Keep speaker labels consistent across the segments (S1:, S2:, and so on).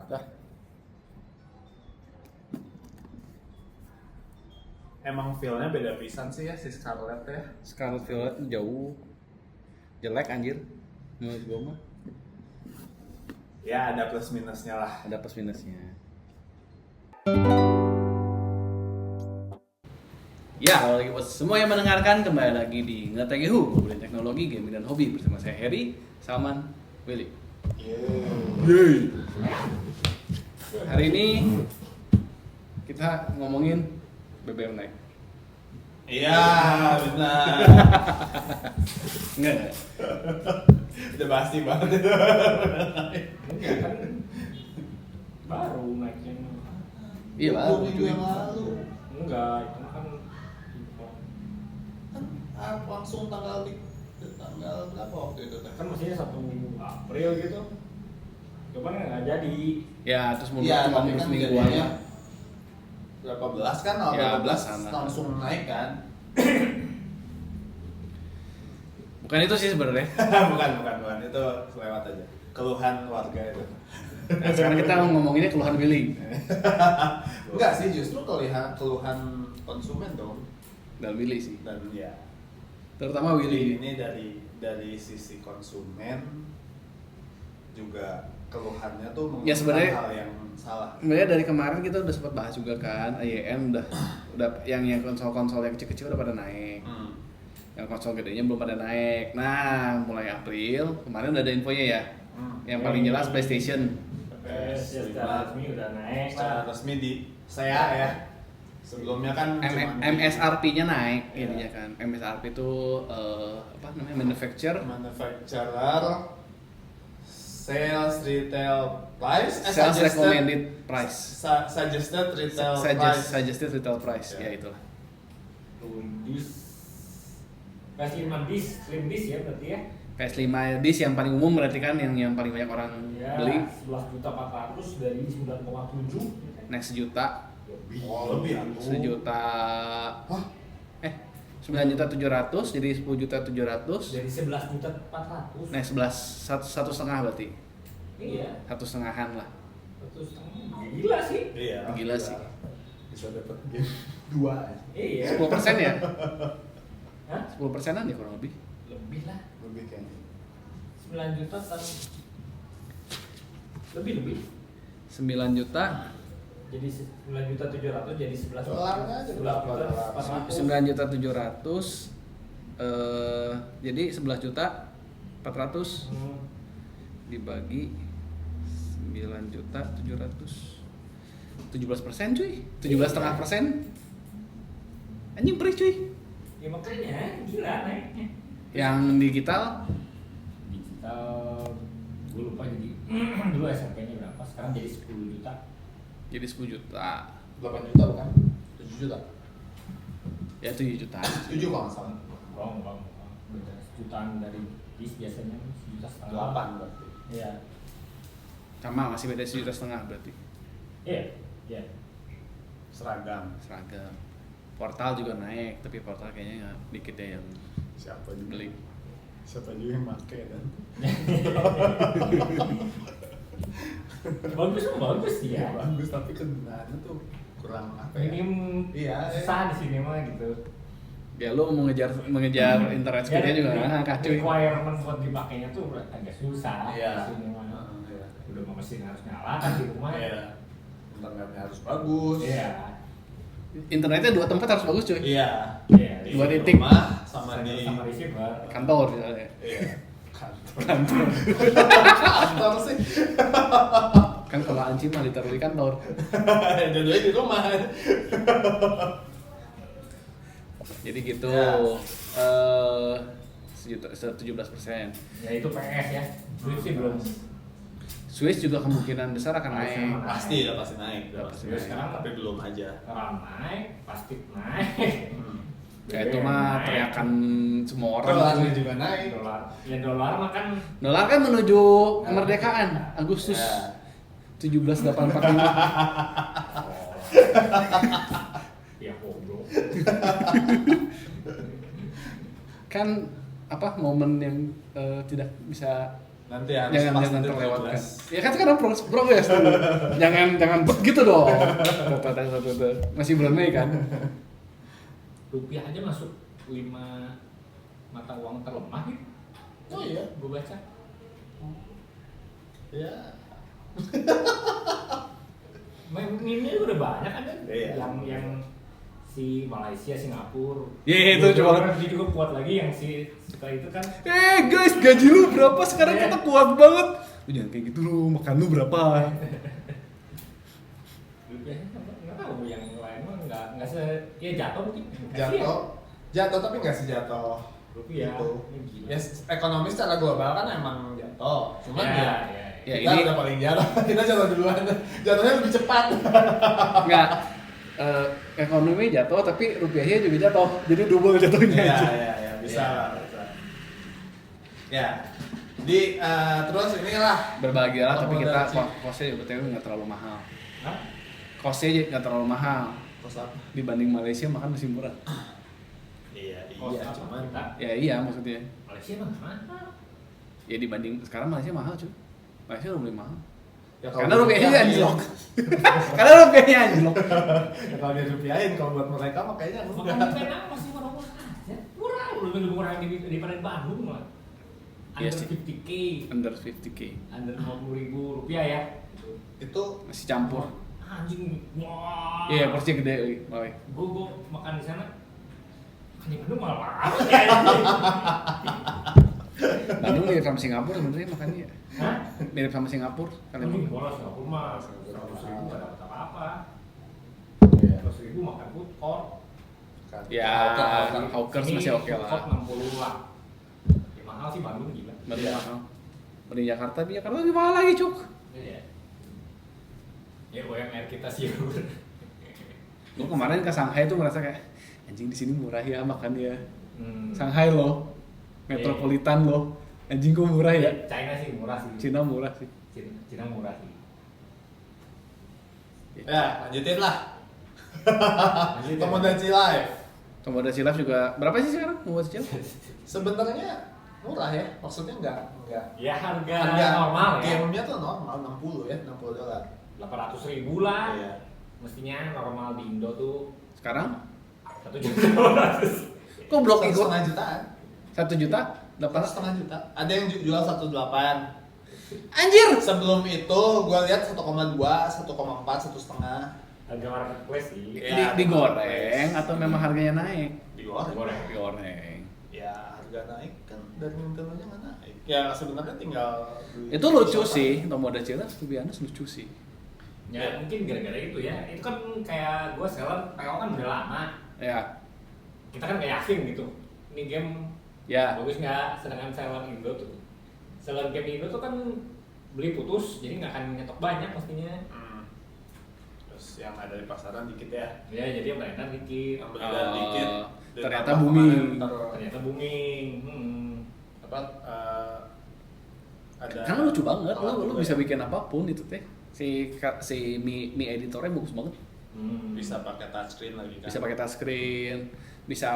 S1: Dah.
S2: Emang feel-nya beda pisan sih ya si Scarlett ya.
S1: Scarlet Violet jauh jelek anjir menurut gue mah.
S2: Ya ada plus minusnya lah.
S1: Ada plus minusnya. Ya, kalau lagi buat semua yang mendengarkan, kembali lagi di Ngetegehu, ngobrolin teknologi, gaming, dan hobi bersama saya Heri, Salman, Willy. Yeay. Hari ini kita ngomongin BBM naik.
S2: Iya benar.
S1: Enggak.
S2: Udah pasti banget itu.
S3: Enggak kan baru naiknya.
S1: Iya, baru
S2: Minggu
S1: cuy.
S2: yang lalu.
S3: Enggak, itu kan
S2: Langsung tanggal berapa waktu itu teh?
S3: kan mestinya 1 April gitu. Cuman nggak jadi.
S1: Ya, terus mundur
S2: Iya,
S1: cuma
S2: tapi
S1: mundur
S2: kan
S1: semingguan
S2: jadinya
S1: lah.
S2: berapa belas kan? Oh,
S1: Ya,
S2: berapa belas
S1: belasan lah.
S2: langsung naik kan?
S1: Bukan itu sih sebenarnya.
S2: bukan itu lewat aja. Keluhan warga itu.
S1: Nah, sekarang kita ngomonginnya keluhan Willy
S2: Enggak sih, justru keluhan konsumen dong.
S1: dan Willy sih.
S2: Dan ya
S1: Terutama Willy.
S2: ini dari sisi konsumen juga keluhannya tuh
S1: Ya, sebenarnya
S2: hal yang salah.
S1: Sebenarnya dari kemarin kita udah sempat bahas juga kan, IEM udah yang konsol-konsol yang kecil-kecil udah pada naik. Yang konsol gedenya belum pada naik. Nah, mulai April kemarin udah ada infonya ya. Yang paling jelas PlayStation.
S3: PS secara resmi udah naik
S2: Secara
S3: lah.
S2: resmi di saya ya. Sebelumnya kan cuma di
S1: MSRP-nya naik,
S2: Iya.
S1: intinya kan. MSRP itu apa namanya, manufacturer
S2: sales retail price,
S1: sales recommended price.
S2: suggested retail price.
S1: Suggested retail price,
S2: Ya.
S1: ya itulah.
S3: Dis PS5 dis, slim dis ya berarti ya.
S1: PS5 disk yang paling umum berarti kan yang paling banyak orang
S3: Ya,
S1: beli,
S3: 11.400.000 dari 9,7.
S1: naik sejuta.
S2: Oh, lebih atuh.
S1: Sejuta.
S2: Hah?
S1: 9.700.000 jadi 10.700.000.
S3: Dari 11.400.
S1: Naik 1 setengah berarti.
S3: Iya.
S1: 1,5-an lah.
S3: Terus gila sih.
S2: Iya.
S1: Gila sih.
S2: Bisa dapat game 2 ya.
S3: Iya.
S1: 10% ya?
S3: Hah?
S1: 10%-an ya kurang lebih.
S3: Lebih lah.
S2: Lebih kayaknya.
S3: 9 juta kan lebih
S1: 9 juta.
S3: jadi 9.700.000 jadi 11
S2: Dolarnya aja berapa dolar?
S1: 9.700.000 jadi 11.400.000 dibagi 9.700.000 17% cuy, 17,5%. Anjing perih cuy.
S3: Ya makanya gila naiknya.
S1: Yang digital
S3: Gue lupa jadi dulu SMP-nya berapa, sekarang jadi 10 juta.
S1: jadi 10 juta.
S2: 8 juta bukan? 7 juta.
S1: Ya 7 juta.
S2: 7 kalau nggak salah.
S3: Bang. Beda sejutaan dari bis biasanya 1,5 juta.
S2: 8 berarti.
S3: Iya.
S1: Sama masih beda 1,5 juta berarti.
S3: Iya.
S2: Seragam.
S1: Seragam. Portal juga naik, tapi portal kayaknya nggak dikit ya yang
S2: Siapa juga
S1: beli.
S2: Siapa juga yang pakai kan?
S3: bagus sih ya.
S2: Bagus tapi kegunaannya tuh kurang apa ya?
S3: Minim
S2: Iya.
S3: susah di sini mah gitu.
S1: Ya lu mengejar internet speednya juga nggak cuy.
S3: Requirement buat dipakainya tuh agak susah
S2: Iya.
S3: di sini mah.
S2: Iya.
S3: Udah mah mesin harus nyala kan di rumah.
S2: Iya. Internetnya harus bagus.
S3: Iya.
S1: Internetnya 2 tempat harus bagus cuy.
S2: Iya.
S3: Iya.
S2: Di
S1: 2 titik.
S2: rumah sama di
S3: sama receiver.
S1: Kantor misalnya.
S2: Iya.
S1: Kantor.
S2: Kantor sih.
S1: Kan kalau anci mah ditaruh di kantor.
S2: Dua-duanya di rumah.
S1: Jadi gitu.
S2: Ya.
S1: 17%.
S3: Ya itu PS ya. Switch sih belum.
S1: Switch juga kemungkinan besar akan naik.
S2: Pasti naik.
S1: Udah pasti
S2: Ya,
S1: naik.
S2: sekarang tapi belum aja.
S3: RAM naik, plastik naik.
S1: Kayak itu mah teriakan semua orang.
S2: Dolarnya
S1: cuy.
S2: juga naik.
S3: Dolar mah kan
S1: Dolar kan menuju kemerdekaan Agustus
S2: Ya.
S1: 1785.
S3: ya goblok.
S1: Kan apa momen yang tidak bisa
S2: Nanti harus
S1: Jangan
S2: pas
S1: jangan
S2: nanti
S1: terlewatkan.
S2: 17.
S1: Ya kan sekarang progres dulu. jangan begitu dong. Masih bulan Mei kan.
S3: Rupiah aja masuk 5 mata uang terlemah gitu.
S2: Oh iya.
S3: Gue baca.
S2: Ya.
S3: Meme-nya udah banyak kan kan?
S2: Iya.
S3: Yang si Malaysia, Singapura.
S1: Iya, itu cuma-
S3: dia juga kuat lagi yang si suka itu kan.
S1: Guys, gaji lu berapa sekarang?
S3: Iya.
S1: Kita kuat banget. Lu jangan kayak gitu lu, makan lu berapa?
S3: Rupiahnya nggak tahu yang lain mah nggak se ya jatuh mungkin.
S2: Jatuh tapi nggak sejatuh
S3: Rupiah.
S2: itu.
S3: Ini gila.
S2: Ya ekonomi secara global kan emang jatuh. Cuman
S3: Ya,
S2: ya,
S1: Ya,
S2: kita
S1: ini-
S2: udah paling jatuh. Kita jatuh duluan. Jatuhnya lebih cepat.
S1: Enggak. Ekonomi jatuh tapi rupiahnya juga jatuh. Jadi double jatuhnya
S2: Iya,
S1: aja.
S2: iya, bisa
S3: Iya.
S2: lah, bisa. Ya. Jadi terus inilah
S1: Berbahagialah tapi kita
S2: Akomodasi.
S1: kosnya juga BTW nggak terlalu mahal.
S3: Hah?
S1: Kosnya nggak terlalu mahal
S2: kos apa?
S1: dibanding Malaysia, makan masih murah.
S2: Iya,
S3: Kos
S2: iya,
S3: apa?
S2: cuman
S3: Kita?
S1: Ya iya maksudnya.
S3: Malaysia mah mahal.
S1: Ya dibanding sekarang Malaysia mahal cuy. Malaysia udah mulai mahal.
S2: ya
S1: Karena rupiahnya
S2: dirupiahin.
S1: anjlok. Karena rupiahnya anjlok.
S2: Ya, kalau dia rupiahin, kalau buat mereka mah kayaknya
S3: Makan
S2: enggak.
S3: di Penang masih murah-murah aja. Murah, lebih murah daripada di Bandung malah.
S1: Iya
S3: Under
S1: sih.
S3: 50k,
S1: Under 50k.
S3: under 50.000 rupiah ya.
S2: Itu
S1: Masih campur.
S3: Anjing, wah.
S1: Iya, porsinya gede euy, Mawe.
S3: Gue makan di sana. Makan di Bandung malah mahal ya.
S1: Bandung mirip sama Singapura sebenarnya makannya. Ya.
S3: Hah?
S1: Mirip sama Singapura kalian.
S3: Ini bolos nggak rumah, 100.000 nggak dapat apa-apa.
S2: Iya.
S3: 100.000 makan food court.
S1: Ya, hawkers
S3: Ini
S1: masih oke
S3: food court
S1: lah.
S3: 60 lah. Ya mahal sih Bandung gila.
S1: Bandung
S2: Iya.
S1: mahal. Bandung Jakarta, tapi Jakarta lebih mahal lagi cuk.
S3: Iya. Ya UMR kita sih.
S1: Gue kemarin ke Shanghai tuh merasa kayak anjing di sini murah ya makannya.
S3: Hmm.
S1: Shanghai loh, metropolitan loh. Anjing kok murah ya?
S3: China sih murah sih.
S1: Cina murah sih.
S3: Cina murah sih.
S2: Ya, lanjutin lah.
S3: Lanjutin.
S2: Akomodasi live.
S1: Akomodasi live juga berapa sih sekarang? Akomodasi live?
S2: Sebenarnya murah ya, maksudnya enggak
S3: Ya harga
S2: harga
S3: normal ya.
S2: game-nya tuh normal 60 ya, $60.
S3: 800.000 lah.
S2: Iya.
S3: Mestinya normal di Indo tuh
S1: Sekarang?
S3: 1.800.000.
S1: Kok blok
S2: 1,5
S1: ikut?
S2: jutaan.
S1: 1 juta?
S2: 8,5 juta. Ada yang jual 1,8.
S1: Anjir!
S2: Sebelum itu gua lihat 1,2, 1,4, 1,5.
S3: Harga marketplace sih.
S2: Iya.
S1: Digoreng atau memang harganya naik?
S2: Digoreng.
S3: Digoreng.
S1: Digoreng.
S2: Ya harga naik kan dari Nintendo-nya nggak naik. Ya sebenarnya tinggal beli
S1: Itu lucu
S2: shop
S1: sih, Akomodasi live to be honest lucu sih.
S3: Ya mungkin gara-gara itu ya. Itu kan kayak gue seller PO kan udah lama.
S1: Ya,
S3: Kita kan kayak yakin gitu. Ini game
S1: ya.
S3: bagus nggak? Sedangkan seller Indo tuh, seller game Indo tuh kan beli putus, jadi nggak akan nyetok banyak pastinya.
S2: Terus yang ada di pasaran dikit ya.
S3: Ya jadi yang beredar dikit.
S2: Yang beredar dikit.
S1: Ternyata
S2: Ditambah
S1: booming.
S2: kemarin
S3: Ternyata booming.
S2: apa ada
S1: Karena lucu banget,
S2: alat
S1: lu
S2: juga
S1: bisa
S2: ya.
S1: bikin apapun itu teh. Si Mi editornya bagus banget.
S2: Bisa pakai touchscreen lagi kan.
S1: Bisa pakai touchscreen, bisa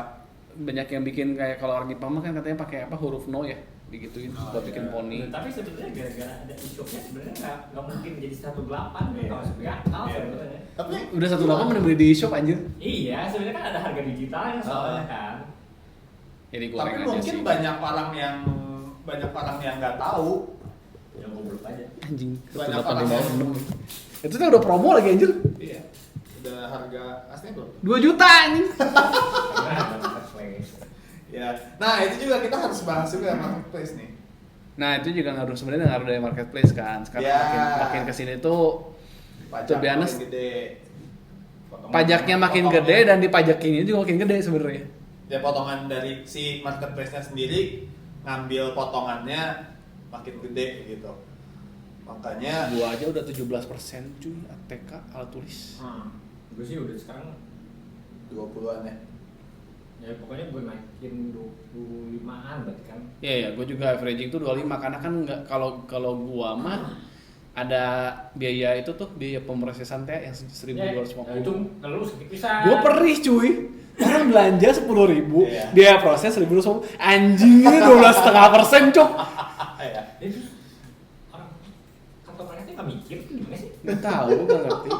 S1: banyak yang bikin kayak kalau orang Jepang mah kan katanya pakai apa huruf no ya, digituin
S2: Oh,
S1: buat
S2: iya.
S1: bikin poni.
S3: Tapi sebenarnya gara-gara ada e-shopnya sebenarnya nggak mungkin jadi 1.8
S2: Iya.
S3: kalau sebenarnya akal
S2: Iya.
S3: sebenarnya.
S2: Tapi
S1: Udah 1.8 mending beli di shop anjir.
S3: Iya, sebenarnya kan ada harga digitalnya soalnya kan.
S1: Jadi goreng
S2: tapi
S1: aja
S2: mungkin
S1: sih.
S2: banyak orang yang nggak tahu.
S3: Ya goblok aja.
S1: Anjing,
S2: Banyak
S1: 1.8 di
S2: orang
S1: bawah
S2: yang-
S1: 6. Itu tuh udah promo lagi anjir.
S2: Iya. Udah harga aslinya berapa?
S1: 2 juta anjing.
S3: Karena ada marketplace.
S2: Ya. Nah, itu juga kita harus bahas juga marketplace nih.
S1: Nah, itu juga ngaruh sebenarnya ngaruh dari marketplace kan. Sekarang
S2: Ya.
S1: makin kesini tuh
S2: Pajak
S1: To be honest,
S2: makin gede.
S1: pajaknya makin gede dan dipajakinnya juga makin gede sebenarnya.
S2: ya potongan dari si marketplace-nya sendiri ngambil potongannya makin gede gitu. Makanya
S1: Gua aja udah 17% cuy, ATK alat tulis.
S3: Gue sih udah sekarang
S2: 20-an ya.
S3: ya pokoknya gue naikin 25-an berarti kan.
S1: Iya ya, gua juga averaging tuh 25 karena kan nggak kalau gua mah ada biaya itu tuh biaya pemrosesan teh yang 1.250.
S3: Ya, itu kalau lu sedikit bisa.
S1: Gua perih cuy. Orang belanja 10.000,
S2: Iya.
S1: dia proses 1.250. Anjingnya 12,5% cuk.
S2: Ya.
S3: Itu marketnya nggak mikir tuh gimana sih?
S1: Nggak tahu, nggak ngerti.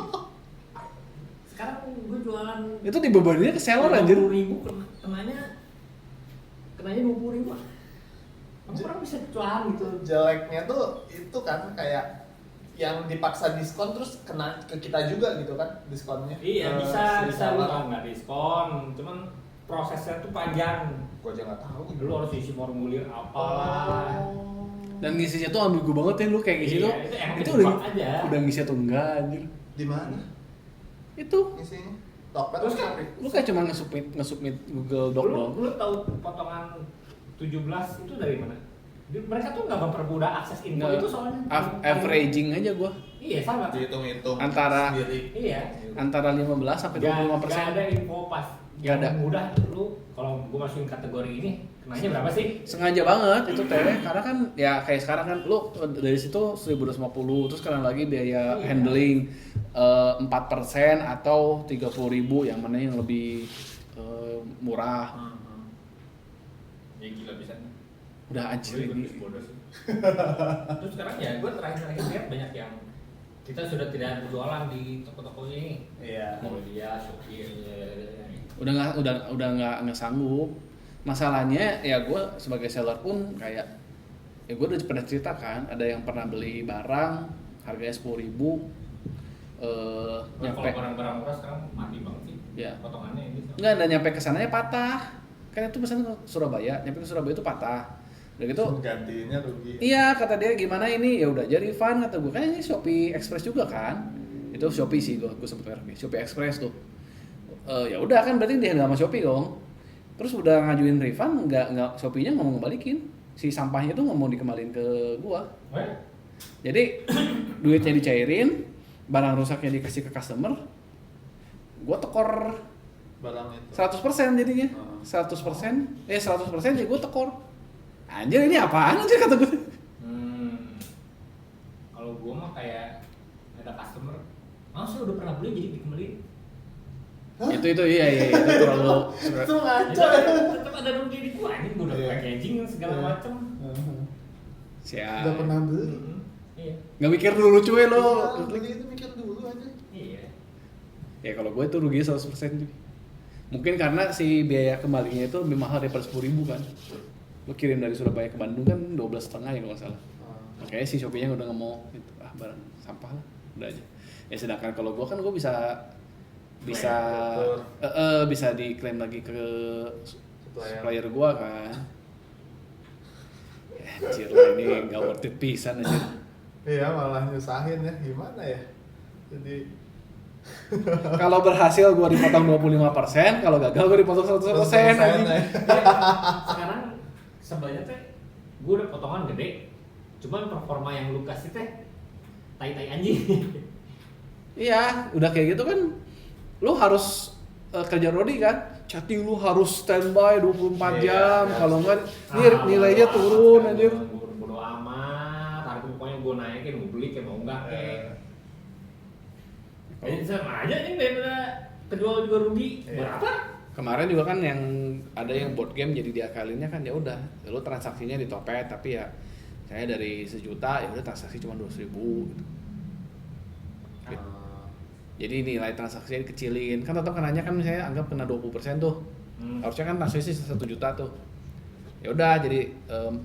S3: Sekarang gue jualan
S1: Itu dibebaninnya ke seller anjir.
S3: 20.000 kenanya 20.000. Kamu orang bisa cuan gitu.
S2: Jeleknya tuh itu kan kayak yang dipaksa diskon terus kena ke kita juga gitu kan diskonnya.
S3: Iya,
S2: Ke
S3: bisa
S2: si
S3: lu
S2: seller.
S3: nggak diskon, cuman prosesnya tuh panjang.
S2: Gua aja nggak tahu.
S3: Lu harus isi formulir apalah.
S1: Dan ngisinya tuh ambigu banget ya, lu kayak ngisi
S3: Iya,
S1: tuh.
S3: itu emang
S1: Itu
S3: dijebak aja.
S1: udah ngisi atau enggak anjir.
S2: Di mana?
S1: Itu
S2: Isinya? Tokped
S3: Terus
S2: atau
S3: kan,
S2: Shopee?
S1: lu kayak cuma nge-submit Google Doc doang.
S3: Lu tahu potongan 17 itu dari mana? Mereka tuh nggak mempermudah akses info
S1: Nggak,
S3: itu soalnya.
S1: averaging aja gua.
S3: Iya sama.
S2: Dihitung-hitung
S1: Antara-
S2: sendiri.
S3: Iya.
S1: Antara 15 sampai 25%.
S3: Gak ada info pas.
S1: Nggak ada.
S3: Mudah lu kalau gua masukin kategori ini kenanya berapa sih?
S1: Sengaja banget itu teh, karena kan ya kayak sekarang kan lu dari situ 1.250, terus sekarang lagi biaya
S3: Iya.
S1: handling 4% atau 30.000, yang mana yang lebih murah.
S3: Ya gila bisa.
S1: Udah anjir ini.
S3: Terus sekarang ya gue terakhir lihat banyak yang kita sudah tidak berjualan di toko-toko ini.
S2: Iya.
S3: Mulia, Shopee,
S1: Udah nggak sanggup. Masalahnya ya gue sebagai seller pun kayak ya gue udah pernah cerita kan, ada yang pernah beli barang harganya 10.000
S3: Kalau
S1: nyampe
S3: barang-barang murah sekarang mati banget sih.
S1: Ya.
S3: Potongannya ini.
S1: nggak, dan nyampe ke sananya patah kan, itu pesan ke Surabaya, nyampe ke Surabaya itu patah udah gitu.
S2: Gantinya rugi.
S1: Iya, kata dia gimana ini, ya udah jadi refund, kata gue kan ini Shopee Express juga kan, itu Shopee sih, gue sebut merek Shopee Express tuh. Ya udah kan berarti dia nggak sama Shopee dong. Terus udah ngajuin refund, nggak Shopee-nya nggak mau ngembalikin, si sampahnya tuh nggak mau dikembaliin ke gua. Jadi duitnya dicairin, barang rusaknya dikasih ke customer, gua tekor
S2: Barang itu.
S1: 100% jadinya. 100%, 100% jadi gua tekor. Anjir ini apaan anjir, kata gue.
S3: Kalau gua mah kayak ada customer, saya udah pernah beli jadi dikembaliin.
S1: Itu iya itu terlalu
S2: Itu ngaco
S3: Ya,
S2: ya.
S3: tetap ada rugi di gua, ini gua udah
S2: Iya.
S3: packaging segala
S2: Iya.
S3: macem.
S1: siap.
S2: Udah pernah beli.
S3: Iya.
S1: Nggak mikir dulu cuy lo.
S2: Iya, beli itu mikir dulu aja.
S3: Iya.
S1: Ya kalau gue itu rugi 100% cuy. Mungkin karena si biaya kembalinya itu lebih mahal daripada 10.000 kan. Lo kirim dari Surabaya ke Bandung kan 12,5 ya kalau nggak salah. Makanya si Shopee-nya udah nggak mau gitu. Barang sampah lah, udah aja. Ya sedangkan kalau gue kan gue bisa bisa diklaim lagi ke supplier gue kan. Ya, anjir lah, ini nggak worth it pisan aja.
S2: Iya, malah nyusahin ya. Gimana ya? Jadi
S1: Kalau berhasil gue dipotong 25%, kalau gagal gue dipotong 100%. anjing.
S2: ya.
S3: Sekarang sebenarnya teh gue udah potongan gede, cuman performa yang lu kasih teh tai-tai anjing.
S1: Iya, udah kayak gitu kan, lu harus kerja rodi kan, chatting lu harus standby 24
S2: Iya,
S1: jam,
S2: iya.
S1: kalau enggak nilainya turun anjir.
S3: Bodo amat, harga pokoknya gue naikin, gue beli kayak mau enggak kayak. Jadi sama aja nih daripada kejual juga rugi.
S2: Iya.
S3: Berapa?
S1: Kemarin juga kan yang ada yang board game jadi diakalinnya kan, ya udah, lu transaksinya di Topet, tapi ya saya dari 1 juta ya udah transaksi cuma 200.000 gitu. Jadi nilai transaksinya dikecilin, kan tetap kenanya kan misalnya anggap kena 20% tuh. Harusnya kan transaksi 1 juta tuh. Ya udah, jadi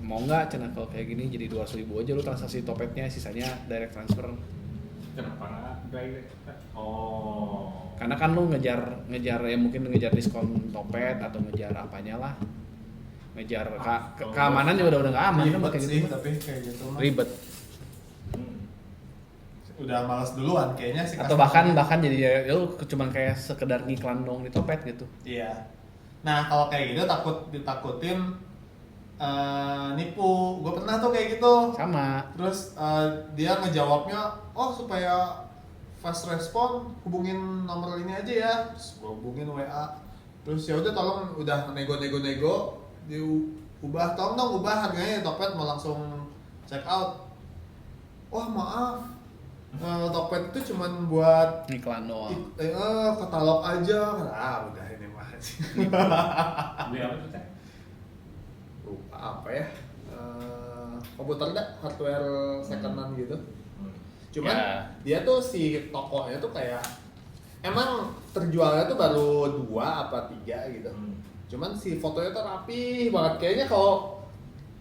S1: mau nggak cina kalau kayak gini jadi 200.000 aja lu transaksi Topetnya, sisanya direct transfer.
S3: Kenapa enggak? Oh.
S1: Karena kan lu ngejar ya, mungkin ngejar diskon Topet atau ngejar apanya lah. Ngejar keamanan juga udah nggak aman kan
S2: Ribet
S1: kayak
S2: sih,
S1: gitu.
S2: tapi kayak gitu mah.
S1: Ribet.
S2: Udah malas duluan kayaknya sih.
S1: Atau
S2: customer.
S1: bahkan jadi ya lu cuman kayak sekedar ngiklan dong di Topet gitu.
S2: Iya. Nah, kalau kayak gitu ditakutin nipu. Gue pernah tuh kayak gitu.
S1: Sama.
S2: Terus dia ngejawabnya, oh supaya fast respon hubungin nomor ini aja ya. Terus gue hubungin WA. Terus ya udah tolong udah nego diubah, tolong dong ubah harganya ya, Topet mau langsung check out. Wah maaf, Topet itu cuman buat
S1: Iklan doang.
S2: katalog aja. Udah ini mah.
S3: Beli apa tuh teh?
S2: Lupa apa ya? Komputer dah, hardware second hand gitu. Cuman
S1: Ya.
S2: dia tuh si tokonya tuh kayak emang terjualnya tuh baru 2 apa 3 gitu. Cuman si fotonya tuh rapi banget. Kayaknya kalau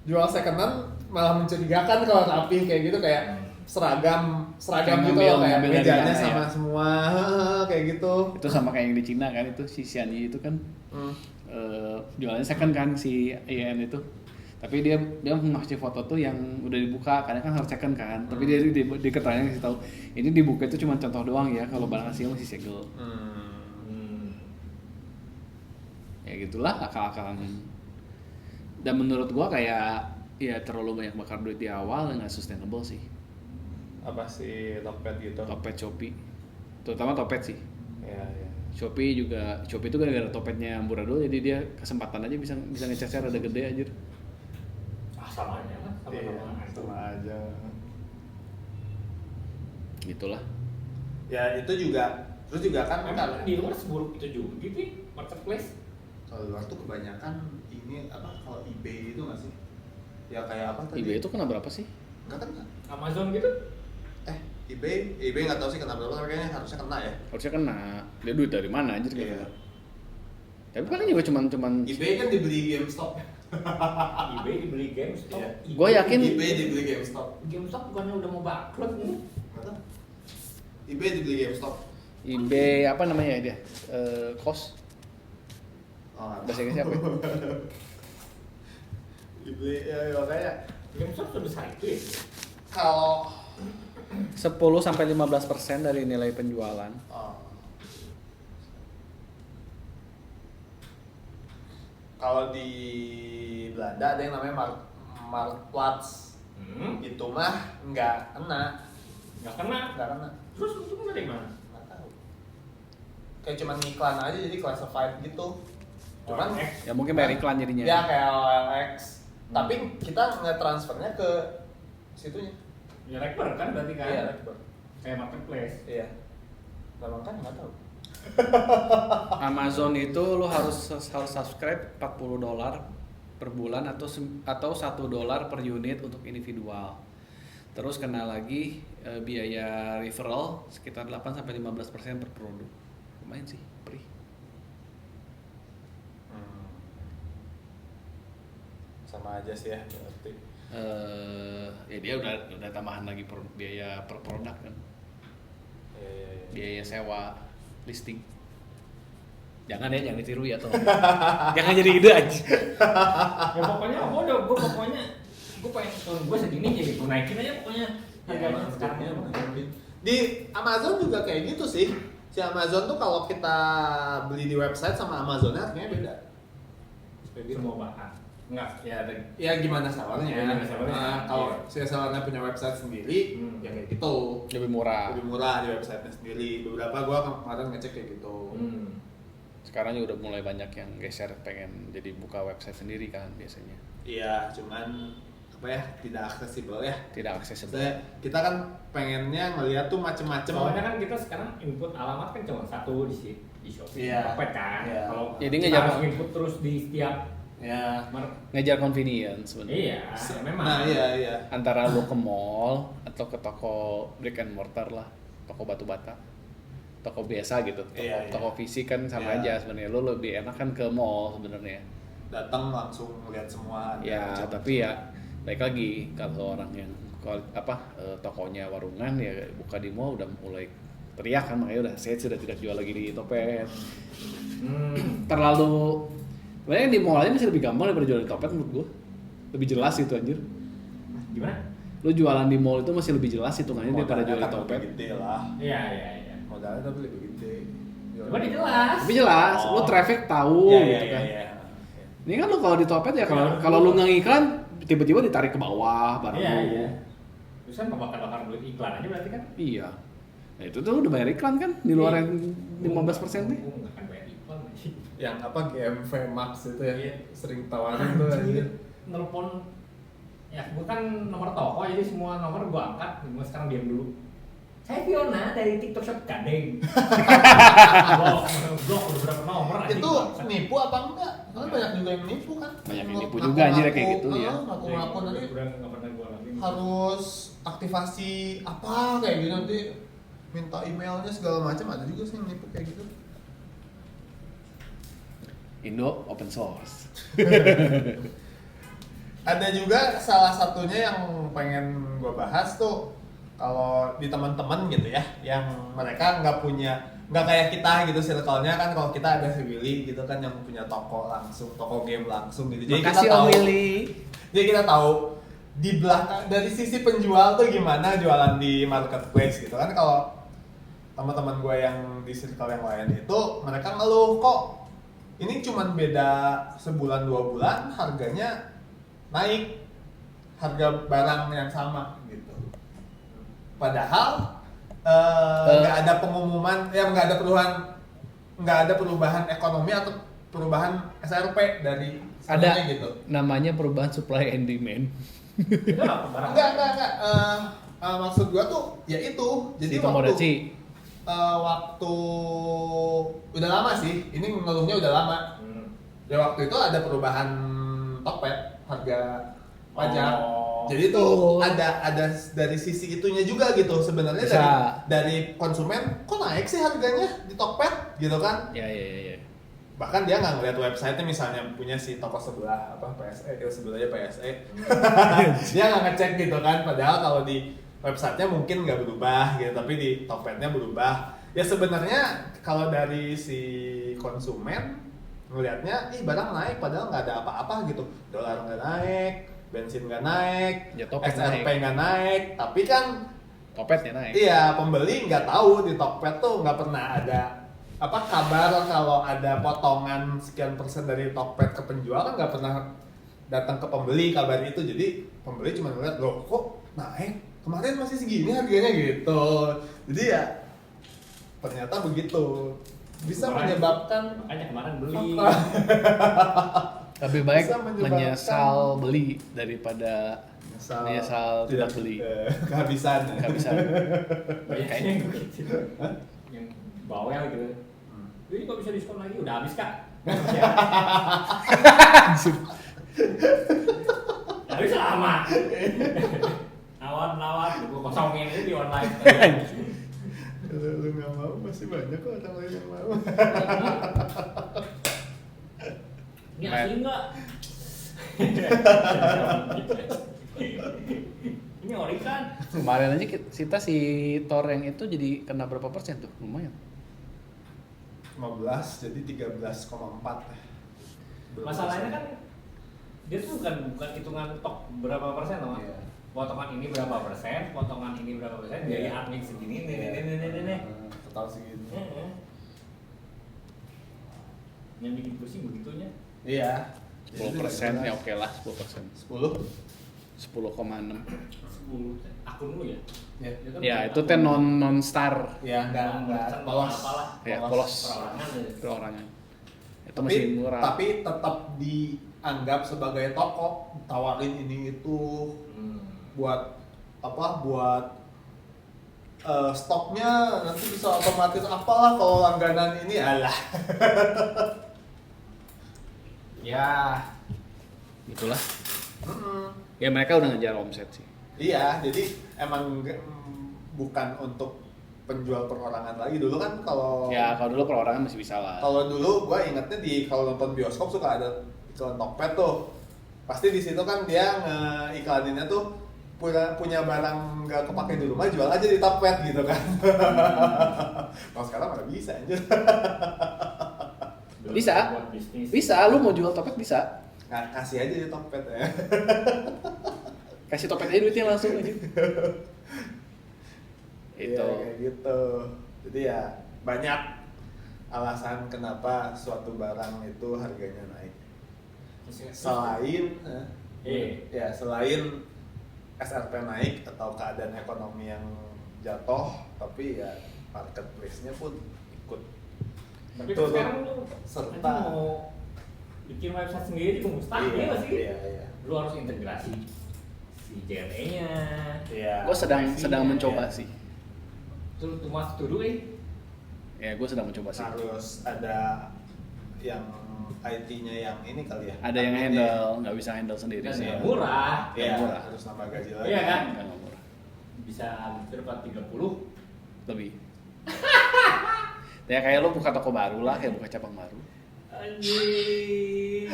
S2: jual second hand malah mencurigakan kalau rapi kayak gitu, kayak seragam
S1: Kayak
S2: gitu loh, kayak
S1: ngambil dari
S2: mejanya
S1: mana
S2: sama
S1: ya?
S2: semua kayak gitu.
S1: Itu sama kayak yang di Cina kan, itu si Xianyi itu kan jualannya second kan si IN itu. Tapi dia ngasih foto tuh yang udah dibuka, karena kan harus second kan. Tapi dia di keterangan ngasih tahu ini dibuka itu cuma contoh doang ya, kalau barang asli masih segel. Ya gitulah akal-akalan. Dan menurut gua kayak ya terlalu banyak bakar duit di awal, nggak sustainable sih.
S2: Apa sih Tokped gitu?
S1: Topet Shopee, terutama Topet sih.
S2: Ya.
S1: Shopee itu gara-gara Topetnya amburadul, jadi dia kesempatan aja bisa ngecasnya rada gede anjir.
S3: Sama aja lah,
S2: Sama aja.
S1: Gitulah.
S2: Ya itu juga, terus juga kan
S3: Memang di luar seburuk itu juga gitu ya, marketplace.
S2: kalau luar tuh kebanyakan ini apa, kalau eBay itu nggak sih? Ya kayak apa tadi?
S1: eBay itu kena berapa sih?
S2: Nggak kena.
S3: Amazon gitu.
S2: eBay nggak tahu sih kena berapa, tapi kayaknya harusnya kena ya.
S1: Harusnya kena. Dia duit dari mana anjir
S2: Iya.
S1: gitu. Tapi paling juga cuman
S2: eBay kan dibeli GameStop.
S3: eBay dibeli GameStop.
S2: Iya.
S1: Gua yakin
S2: eBay dibeli GameStop.
S3: GameStop bukannya udah mau bangkrut nih?
S2: Nggak tahu. eBay dibeli GameStop.
S1: eBay apa namanya dia? Kos.
S2: Oh, nggak
S1: Bahasa
S2: tahu.
S1: Inggrisnya apa?
S2: eBay ya makanya
S3: GameStop sebesar itu ya?
S2: kalau
S1: 10-15% dari nilai penjualan.
S2: Kalau di Belanda ada yang namanya Marktplaats. Itu mah nggak kena.
S3: Nggak kena. Terus itu dari mana?
S2: Nggak tahu. Kayak cuman iklan aja, jadi classified gitu. Cuman
S3: OLX.
S1: Ya mungkin bayar iklan jadinya.
S2: ya kayak OLX. Tapi kita nge-transfernya ke situnya.
S3: Ya rekber kan berarti kan?
S2: Iya, rekber.
S3: Kayak marketplace.
S2: Iya. Memang kan nggak tahu.
S1: Amazon itu lo harus subscribe $40 per bulan atau $1 per unit untuk individual. Terus kena lagi biaya referral sekitar 8-15% per produk. Lumayan sih, free.
S2: Sama aja sih ya berarti.
S1: Ya dia udah tambahan lagi biaya per produk kan.
S2: Iya.
S1: Biaya sewa listing. Jangan ditiru ya tolong. Jangan jadi ide aja.
S3: Ya pokoknya gue pengen gue segini jadi gue naikin aja pokoknya harganya sekarang.
S2: Di Amazon juga kayak gitu sih. Si Amazon tuh kalau kita beli di website sama Amazonnya harganya beda.
S3: Kayak gitu mau bahan. Enggak, ya ada.
S2: Ya gimana sellernya?
S3: Ya, gimana sellernya.
S2: Nah, kalau
S3: Iya.
S2: si sellernya punya website sendiri, ya kayak gitu.
S1: Lebih murah.
S2: Lebih murah di websitenya sendiri. Beberapa gua kemarin ngecek kayak gitu.
S1: Sekarang juga udah mulai banyak yang geser pengen jadi buka website sendiri kan biasanya.
S2: Iya, cuman apa ya, tidak aksesibel ya.
S1: Tidak aksesibel.
S2: Kita kan pengennya ngeliat tuh macem-macem.
S3: Soalnya kan kita sekarang input alamat kan cuma satu di Shopee.
S2: Iya.
S3: Topet kan.
S2: Iya.
S3: Kalau
S1: Jadi
S3: kita
S1: ngejar-
S3: harus input terus di setiap
S2: Ya.
S1: Ngejar convenience sebenarnya.
S3: Iya, memang.
S2: Nah, iya.
S1: Antara lo ke mall atau ke toko brick and mortar lah, toko batu bata, toko biasa gitu, toko fisik kan sama
S2: Iya.
S1: aja sebenarnya. Lo lebih enak kan ke mall sebenarnya.
S2: Datang langsung ngeliat semua.
S1: Ya
S2: macam-macam.
S1: tapi ya baik lagi kalau orang yang tokonya warungan ya buka di mall udah mulai teriak kan, makanya udah saya sudah tidak jual lagi di Topet. Terlalu sebenarnya di mall aja masih lebih gampang daripada jual di Topet menurut gua. Lebih jelas itu anjir.
S3: Gimana?
S1: Lo jualan di mall itu masih lebih jelas hitungannya daripada jual di
S2: Modalnya kan
S1: Topet.
S2: lebih gede lah.
S3: Iya.
S2: Modalnya tapi lebih gede.
S3: Cuma dia jelas.
S1: Tapi jelas,
S2: Oh.
S1: lo traffic tahu gitu kan.
S2: Iya.
S1: Ini kan lo kalau di Topet ya
S3: Iya.
S1: kalau lo nggak ngiklan tiba-tiba ditarik ke bawah barang lo.
S3: Iya. Terus kan bakar duit iklan aja berarti kan?
S1: Iya. Nah itu tuh udah bayar iklan kan di luar yang 15% nih.
S3: Gue nggak akan bayar iklan sih.
S2: Yang apa GMV Max itu ya,
S3: Iya.
S2: sering tawarin tuh anjir.
S3: Nelpon ya gue kan nomor toko jadi semua nomor gue angkat, gue sekarang diam dulu. Saya Fiona dari TikTok Shop Gading. Blok beberapa nomor aja.
S2: Itu nipu apa enggak? Karena banyak juga yang nipu kan.
S1: Banyak yang nipu juga anjir kayak gitu ya.
S2: Ngaku-ngaku nanti
S3: Udah nggak pernah gua alamin.
S2: harus aktivasi apa kayak gitu nanti minta emailnya segala macam, ada juga sih yang nipu kayak gitu.
S1: Indo open source.
S2: Ada juga salah satunya yang pengen gue bahas tuh, kalau di teman-teman gitu ya, yang mereka nggak kayak kita gitu circle-nya kan. Kalau kita ada si Willy gitu kan yang punya toko langsung, toko game langsung gitu. Jadi
S1: Makasih
S2: kita tahu,
S1: Om Willy.
S2: jadi kita tahu di belakang dari sisi penjual tuh gimana jualan di marketplace gitu kan. Kalau teman-teman gue yang di circle yang lain itu mereka ngeluh, kok ini cuman beda sebulan 2 bulan harganya naik, harga barang yang sama gitu. Padahal nggak ada pengumuman, ya nggak ada perubahan ekonomi atau perubahan SRP dari
S1: Ada
S2: sebelumnya gitu.
S1: namanya perubahan supply and demand.
S3: Itu apa barang?
S2: Enggak. Maksud gua tuh ya itu. Jadi
S1: Si Tomodachi.
S2: waktu udah lama sih, ini ngeluhnya udah lama. Ya waktu itu ada perubahan Tokped harga pajak.
S3: Oh.
S2: Jadi tuh ada dari sisi itunya juga gitu sebenarnya.
S1: Bisa.
S2: dari konsumen kok naik sih harganya di Tokped gitu kan.
S1: Ya.
S2: Bahkan dia nggak ngeliat website-nya, misalnya punya si toko sebelah apa PSE, sebelahnya PSE. Dia nggak ngecek gitu kan, padahal kalau di websitenya mungkin nggak berubah gitu, tapi di Tokped-nya berubah. Ya sebenarnya kalau dari si konsumen ngelihatnya, barang naik padahal nggak ada apa-apa gitu. Dolar nggak naik, bensin nggak naik,
S1: Ya, Tokped
S2: SRP
S1: naik.
S2: nggak naik, tapi kan
S1: Topetnya naik.
S2: iya, pembeli nggak tahu di Tokped tuh nggak pernah ada apa kabar kalau ada potongan sekian persen dari Tokped ke penjual, kan nggak pernah datang ke pembeli kabar itu. Jadi pembeli cuma ngeliat, loh kok naik, kemarin masih segini harganya gitu. Jadi ya ternyata begitu, bisa menyebabkan
S3: Makanya kemarin beli.
S1: Lebih baik
S2: Bisa menyebabkan-
S1: menyesal beli daripada menyesal tidak beli.
S2: kehabisan.
S3: Kayaknya gitu. Yang bawel gitu. Ini kok bisa diskon lagi? Udah habis kak. Habis lama. Nawar, gue kosongin ini di online.
S2: Lu nggak mau, masih banyak kok orang lain yang mau.
S3: Ini asli nggak? Ini ori kan?
S1: Kemarin aja kita si Thor yang itu jadi kena berapa persen tuh? Lumayan.
S2: 15 jadi 13,4.
S3: Masalahnya kan dia tuh bukan hitungan tok berapa persen loh.
S2: Iya.
S3: Potongan ini berapa persen, potongan ini berapa persen,
S2: Iya.
S3: dari admin segini, nih.
S2: Total segini.
S3: Yang bikin pusing begitunya.
S2: Iya.
S1: 10% ya oke lah 10%.
S2: 10.
S1: 10,6.
S3: 10 akun lu ya?
S1: Ya itu teh non star.
S2: Ya enggak polos.
S3: Apalah.
S1: Ya polos
S3: Perorangan aja.
S1: perorangan. Itu
S2: Tapi
S1: masih murah.
S2: tapi tetap dianggap sebagai toko, tawarin ini itu buat apa? Buat stoknya nanti bisa otomatis apalah kalau langganan ini alah.
S1: Ya itulah. Ya mereka udah ngejar omset sih.
S2: Iya, jadi emang bukan untuk penjual perorangan lagi. Dulu kan kalau
S1: Kalau dulu perorangan masih bisa lah.
S2: Kalau dulu gue ingetnya kalau nonton bioskop suka ada iklan Tokped tuh. Pasti di situ kan dia nge-iklaninnya tuh punya barang nggak kepake di rumah, jual aja di Tokped gitu kan. Kalau sekarang mana bisa anjir.
S1: Bisa.
S3: Buat bisnis.
S1: Bisa, lu mau jual Topet bisa.
S2: Kasih aja di Tokped ya.
S1: Kasih Topet aja duitnya langsung aja.
S2: Iya, kayak gitu. Jadi ya banyak alasan kenapa suatu barang itu harganya naik. Selain selain SRP naik atau keadaan ekonomi yang jatuh, tapi ya marketplace-nya pun ikut.
S3: Tapi
S2: Betul,
S3: sekarang lu
S2: serta
S3: mau bikin website sendiri itu mustahil ya sih?
S2: Iya.
S3: Lu harus integrasi si JRE-nya.
S2: Iya.
S1: Gue sedang mencoba
S3: ya.
S1: sih.
S3: Tuh mas tuh
S1: Ya gue sedang mencoba sih.
S2: Harus ada yang IT-nya yang ini kali ya.
S1: Ada yang
S2: Admin
S1: handle, nggak bisa handle sendiri
S3: Dan
S1: sih.
S3: nggak murah.
S2: ya. Iya,
S1: murah.
S2: harus nambah gaji lagi.
S3: Iya kan?
S1: Nggak murah.
S3: Bisa hampir 30.
S1: Lebih. Ya kayak lo buka toko baru lah, kayak buka cabang baru.
S3: Anjing.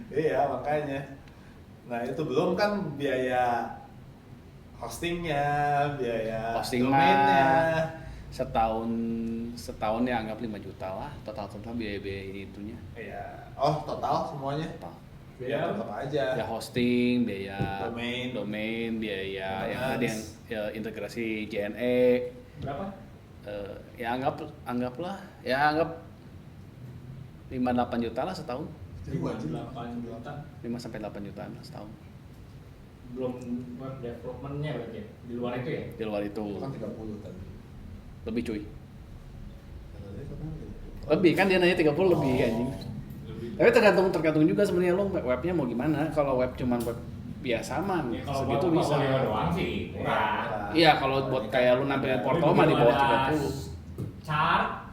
S2: Iya, makanya. Nah, itu belum kan biaya hostingnya, biaya
S1: Hosting
S2: domainnya.
S1: setahun ya anggap 5 juta lah total biaya itunya.
S2: Iya. Oh, total semuanya.
S1: Total.
S2: Ya, tetap aja.
S1: Ya hosting, biaya
S2: Domain.
S1: biaya yang
S2: Domain.
S1: ada yang ya, integrasi JNE.
S3: Berapa?
S1: Ya anggaplah 5-8 juta lah setahun.
S3: 8 juta.
S1: 5 sampai 8 jutaan lah setahun.
S3: Belum web development-nya berarti ya? Di luar itu ya?
S1: Di luar itu
S2: Itu kan 30 tadi.
S1: lebih cuy.
S2: Katanya katanya 30.
S1: Lebih kan dia nanya 30 lebih anjing.
S3: Lebih.
S1: Tapi tergantung juga sebenarnya lo webnya mau gimana. Kalau web cuman web biasa mah
S3: Ya, kalau
S1: segitu
S3: buat
S1: bisa.
S3: portfolio doang sih murah.
S1: Iya, kalau buat kayak lu nampilin porto mah di bawah 30.
S3: Chart,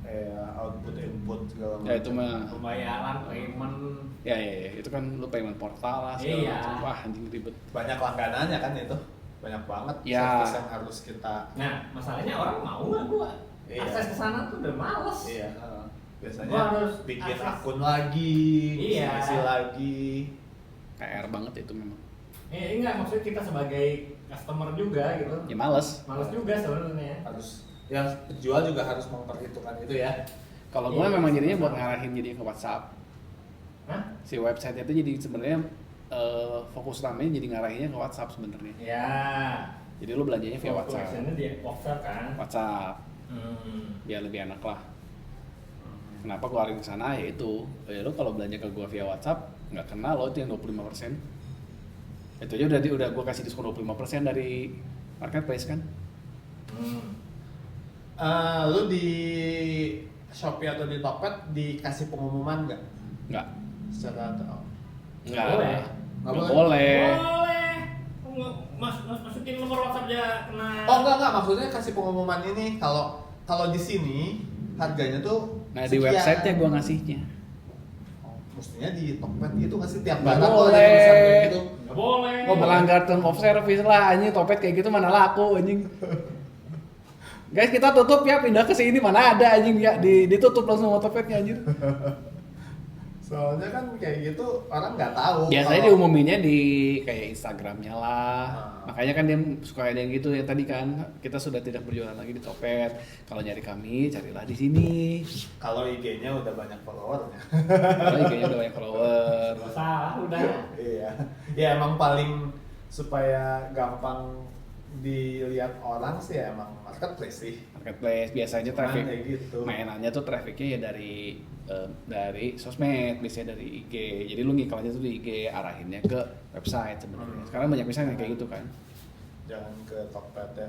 S2: Kayak output input segala macam.
S1: Ya itu mah
S3: pembayaran, payment.
S1: ya itu kan lu payment portal lah segala
S3: Iya.
S1: macam. Wah, anjing ribet.
S2: Banyak langganannya kan itu. Banyak banget
S1: Ya.
S2: service yang harus kita.
S3: Nah, masalahnya orang mau nggak gua
S2: Iya.
S3: akses ke sana tuh udah males.
S2: Iya. Biasanya
S3: Gua harus
S2: bikin
S3: akses.
S2: akun lagi,
S3: Iya.
S2: isi lagi.
S1: PR banget itu memang.
S3: Enggak, maksudnya kita sebagai customer juga gitu.
S1: Ya males.
S3: Males juga sebenarnya.
S2: Harus ya penjual juga harus memperhitungkan itu ya.
S1: Kalau gue
S3: Iya,
S1: memang jadinya
S3: sama.
S1: buat ngarahin jadi ke WhatsApp.
S3: Hah?
S1: Si website itu jadi sebenarnya fokus utamanya jadi ngarahinnya ke WhatsApp sebenarnya.
S3: Ya.
S1: Jadi lu belanjanya via WhatsApp.
S3: Collection-nya di WhatsApp kan.
S1: WhatsApp biar lebih enak lah. Kenapa gue arahin ke sana ya itu. Lu kalau belanja ke gue via WhatsApp nggak kena lo itu yang 25%. Itu aja udah gue kasih diskon 25% dari marketplace kan.
S2: Lu di Shopee atau di Tokped dikasih pengumuman nggak?
S1: Nggak.
S2: Secara
S1: Nggak
S3: boleh.
S2: Nggak
S1: Nggak
S2: boleh.
S1: boleh.
S3: Masukin nomor WhatsApp aja kena.
S2: Oh enggak, maksudnya kasih pengumuman ini kalau di sini harganya tuh
S1: Nah di
S2: sekian.
S1: website-nya gue ngasihnya.
S2: Oh, mestinya di Tokped gitu ngasih tiap
S1: Nggak
S2: barang tuh ada
S1: boleh.
S2: tulisan kayak gitu.
S3: Nggak boleh.
S1: Oh melanggar term of service lah anjing, Topet kayak gitu mana laku anjing. Guys kita tutup ya, pindah ke sini mana ada anjing ya ditutup langsung sama Topetnya anjir.
S2: Soalnya kan kayak gitu orang nggak tahu.
S1: Biasanya
S2: kalau-
S1: diumuminnya di kayak Instagramnya lah.
S2: Ah.
S1: Makanya kan dia suka ada yang gitu ya tadi kan kita sudah tidak berjualan lagi di Topet. Kalau nyari kami carilah di sini.
S2: Kalau IG-nya udah banyak followernya.
S1: Kalau IG-nya udah banyak follower.
S3: Nggak salah udah.
S2: Iya. Ya emang paling supaya gampang dilihat orang sih ya emang marketplace sih.
S1: Marketplace biasanya
S2: Cuman
S1: traffic
S2: kayak gitu.
S1: mainannya tuh trafficnya ya dari sosmed, biasanya dari IG. Jadi lu ngiklannya tuh di IG, arahinnya ke website sebenarnya. Sekarang banyak misalnya kayak gitu kan.
S2: Jangan ke Tokped ya.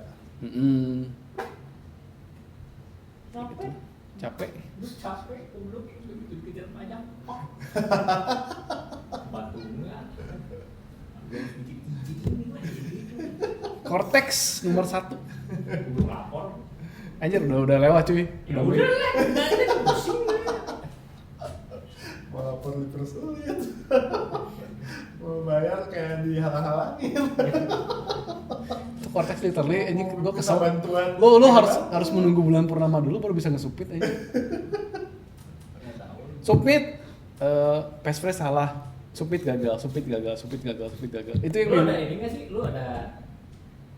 S3: Capek.
S1: Capek.
S3: Lu capek, goblok, dikejar pajak. Batunya.
S1: Cortex nomor 1.
S3: Belum lapor.
S1: Anjir udah lewat cuy.
S3: Ya udah lah, udah pusing lah.
S2: Malah perlu dipersulit. Mau bayar kayak dihalang-halangin.
S1: Cortex literally anjing gua kesel.
S2: Bantuan.
S1: Lu harus menunggu bulan purnama dulu baru bisa nge-submit anjing.
S3: Nggak tahu.
S1: Submit passphrase salah. Submit gagal. Itu yang
S3: Lu ada ini nggak sih? Lu ada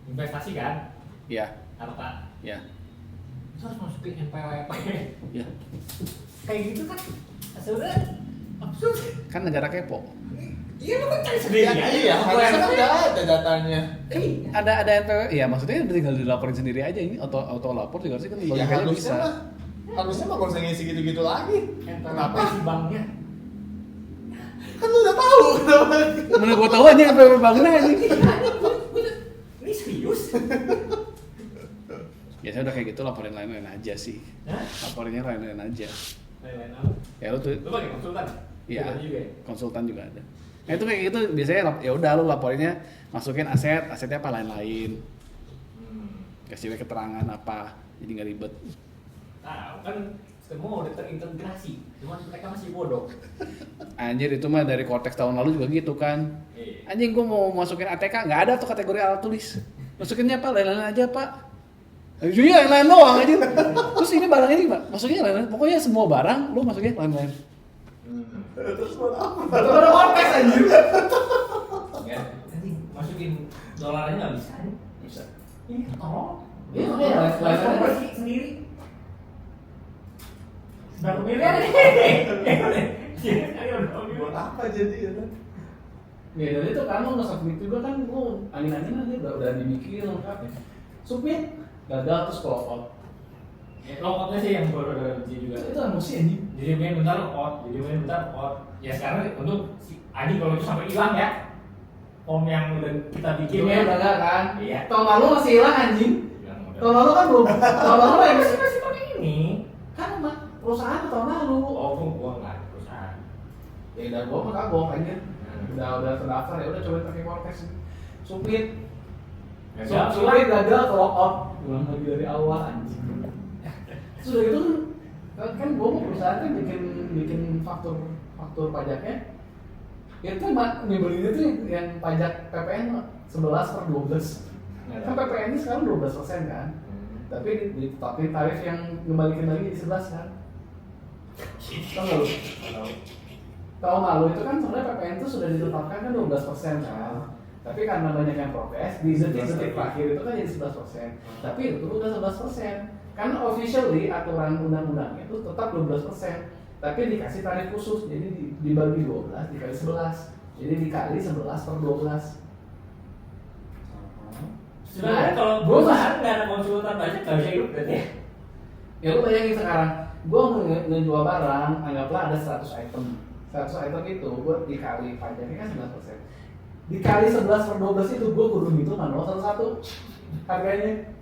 S3: investasi kan?
S1: Iya,
S3: Harta.
S1: iya.
S3: Terus harus masukin NPWP.
S1: Iya.
S3: Kayak gitu kan? Sebenarnya absurd.
S1: Kan negara kepo.
S3: Iya lu kan cari sendiri
S2: Iya,
S3: aja.
S2: iya, harusnya kan udah ada datanya.
S3: Iya.
S1: Ada NPW, ya maksudnya tinggal dilaporin sendiri aja ini auto lapor juga harusnya kan
S2: Iya,
S1: logikanya
S2: harusnya
S1: bisa.
S2: mah. Harusnya mah gak usah ngisi gitu-gitu lagi.
S3: Kenapa si banknya?
S2: Kan lu udah tahu kenapa.
S1: Mana gua tahu aja NPW bangunnya anjing.
S3: Ini serius?
S1: Biasanya udah kayak gitu laporin lain-lain aja sih.
S3: Hah?
S1: Laporinnya lain-lain aja.
S3: Lain-lain apa?
S1: Ya lu tuh
S3: Lu pakai konsultan?
S1: iya,
S3: Konsultan juga ya?
S1: konsultan juga ada. Nah itu kayak gitu biasanya ya udah lu laporinnya masukin asetnya apa lain-lain. Kasih keterangan apa, jadi nggak ribet.
S3: Tahu kan semua udah terintegrasi, cuma mereka masih bodoh.
S1: Anjir itu mah dari Cortex tahun lalu juga gitu kan.
S3: Iya.
S1: Anjing gua mau masukin ATK nggak ada tuh kategori alat tulis. Masukinnya apa? Lain-lain aja pak. Iya lain-lain doang aja. Terus ini barang ini pak, masukinnya lain-lain. Pokoknya semua barang lu masukin lain-lain.
S2: Terus buat apa?
S1: Itu ada Cortex anjir.
S3: Ya, anjing masukin dolar aja nggak bisa.
S1: Bisa.
S3: Ini tolong.
S1: Iya, lain-lain
S3: bersih sendiri. Berapa miliar nih?
S2: Buat apa jadi ya kan?
S1: Ya dari itu kan lu nge-submit juga kan lu angin-anginan aja udah dibikin lengkap ya. Submit gagal terus call out.
S3: Ya lokotnya sih yang baru ada benci juga.
S1: Itu emosi anjing.
S3: Jadi main bentar out, jadi main bentar out. Ya sekarang untuk si Adi kalau itu sampai hilang ya. Form yang udah kita bikin ya.
S1: Udah enggak kan?
S3: Iya.
S1: Tahun lalu masih hilang anjing.
S3: Hilang udah.
S1: Tahun lalu kan belum. Tahun lalu yang
S3: masih pakai ini.
S1: kan perusahaan tahun lalu.
S3: Oh, gua enggak ada perusahaan.
S1: Ya udah gua mah kagok anjir. Udah terdaftar ya udah coba pakai Cortex. Submit. Submit gagal call out. Ulang lagi dari awal anjing. Sudah itu kan gua mau perusahaan kan bikin faktur pajaknya. Itu nyebelin itu yang pajak PPN 11/12. Kan PPN ini sekarang 12% kan. Tapi ditetapin tarif yang ngembalikin lagi di 11 kan. Tahu nggak lu? Tahun lalu itu kan sebenarnya PPN itu sudah ditetapkan kan 12% kan. Tapi karena banyak yang protes, di detik terakhir itu kan jadi 11%. Tapi itu udah 11%. Kan officially aturan undang-undangnya itu tetap 12%. Tapi dikasih tarif khusus, jadi dibagi 12 dikali 11. Jadi dikali 11/12.
S3: Sebenarnya kalau
S1: gua
S3: perusahaan nggak ada konsultan pajak nggak bisa hidup berarti ya.
S1: Ya lu bayangin sekarang, gua mau ngejual barang, anggaplah ada 100 item. 100 item itu gua dikali pajaknya kan 11%. Dikali 11/12 itu gua kudu ngitung manual satu-satu harganya.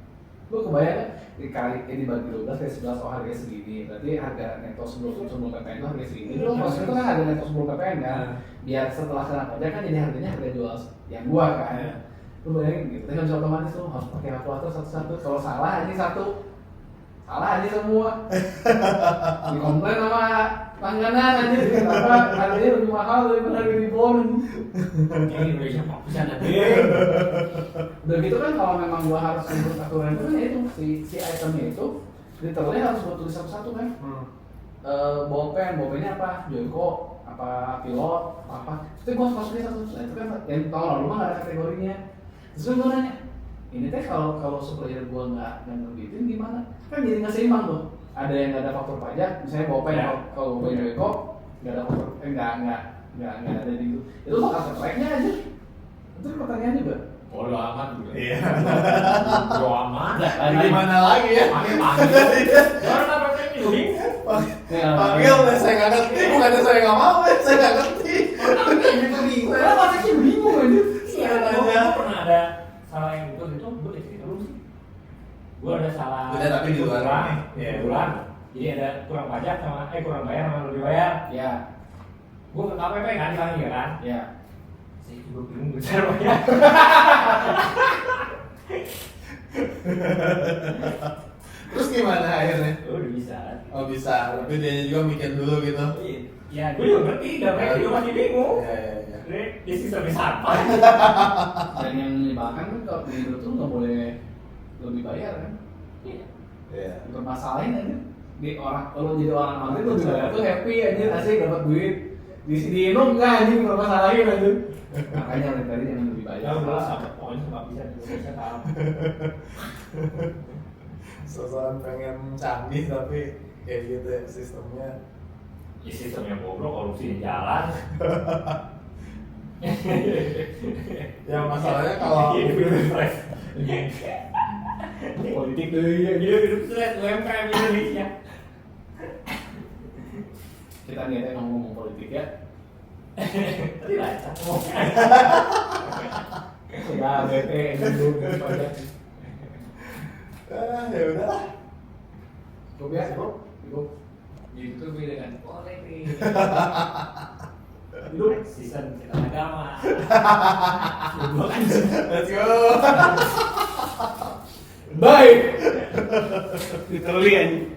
S1: Gua kebayang kan dikali dibagi 12 kali 11 oh harganya segini. Berarti harga neto sebelum PPN itu harga segini. Itu maksudnya itu kan harga neto sebelum PPN kan. Biar setelah kena pajak kan jadi harganya harga jual yang gua kan. Lu bayangin gitu, tapi bisa otomatis lu harus pakai kalkulator satu-satu. Kalau salah aja satu, salah aja semua. Dikomplain sama langganan aja, kenapa harganya lebih mahal daripada harga di bon.
S3: Kayak Indonesia bisa ada.
S1: Udah gitu kan kalau memang gua harus ngurus aturan itu kan ya itu si itemnya itu literally harus gua tulis satu-satu kan. Bolpennya apa? Joyko, apa pilot, apa? Itu gua harus masukin satu-satu. Itu kan yang tahun lalu mah nggak ada kategorinya. Terus gue nanya, ini teh kalau supplier gue nggak nerbitin gimana? Kan jadi nggak seimbang tuh. Ada yang nggak ada faktur pajak, misalnya Bopen kalau gue Joyko nggak ada faktur, nggak ada di itu. Itu bakal tracknya aja. Itu pertanyaan juga.
S3: Bodoh amat juga.
S2: Iya.
S3: Bodoh amat.
S2: Gimana lagi ya?
S3: Orang apa yang bingung?
S2: Panggil, saya nggak ngerti. Bukannya saya nggak mau, saya nggak ngerti.
S3: Orang pasti sih bingung aja.
S2: Saya
S3: Gue
S2: nanya.
S3: pernah ada salah yang itu gue cerita dulu sih. Gue ada salah.
S2: Udah, tapi di luar
S3: bulan,
S2: ini. Iya.
S3: bulan. Jadi ada kurang pajak sama kurang bayar sama lebih bayar.
S1: Ya,
S3: Gue ke KPP kan bilangnya kan.
S1: ya.
S3: Saya juga bingung gue cara bayar.
S2: Terus gimana akhirnya?
S3: Udah bisa.
S2: Oh bisa, tapi dia juga mikir dulu gitu.
S3: Ya gue juga ngerti, dan mereka juga masih bingung.
S2: Iya.
S3: Dia sistemnya apa?
S1: Dan yang menyebalkan kan kalau di Indo tuh nggak boleh lebih bayar kan?
S2: Iya.
S1: Bermasalahin aja. Di orang kalau jadi orang Madrid lebih bayar tuh happy aja, asik dapat duit. Di Indo enggak anjing bermasalahin aja. Makanya dari tadi jangan lebih bayar.
S3: Ya udah sama, pokoknya nggak bisa di Indonesia tahu.
S2: Sosokan pengen canggih tapi kayak gitu ya sistemnya.
S3: Ya sistemnya bobrok, korupsi di jalan.
S2: Ya masalahnya kalau
S3: hidup stres. Politik deh, hidup stres, UMKM Indonesia.
S1: Kita nggak ngomong politik ya.
S3: Tadi baca ngomong.
S1: Ya bete dulu daripada.
S2: ya udah.
S1: Cukup ya, cukup. Gitu beda kan.
S3: Boleh nih. Hidup season kita agama.
S2: Let's go.
S1: Bye. Literally anjing.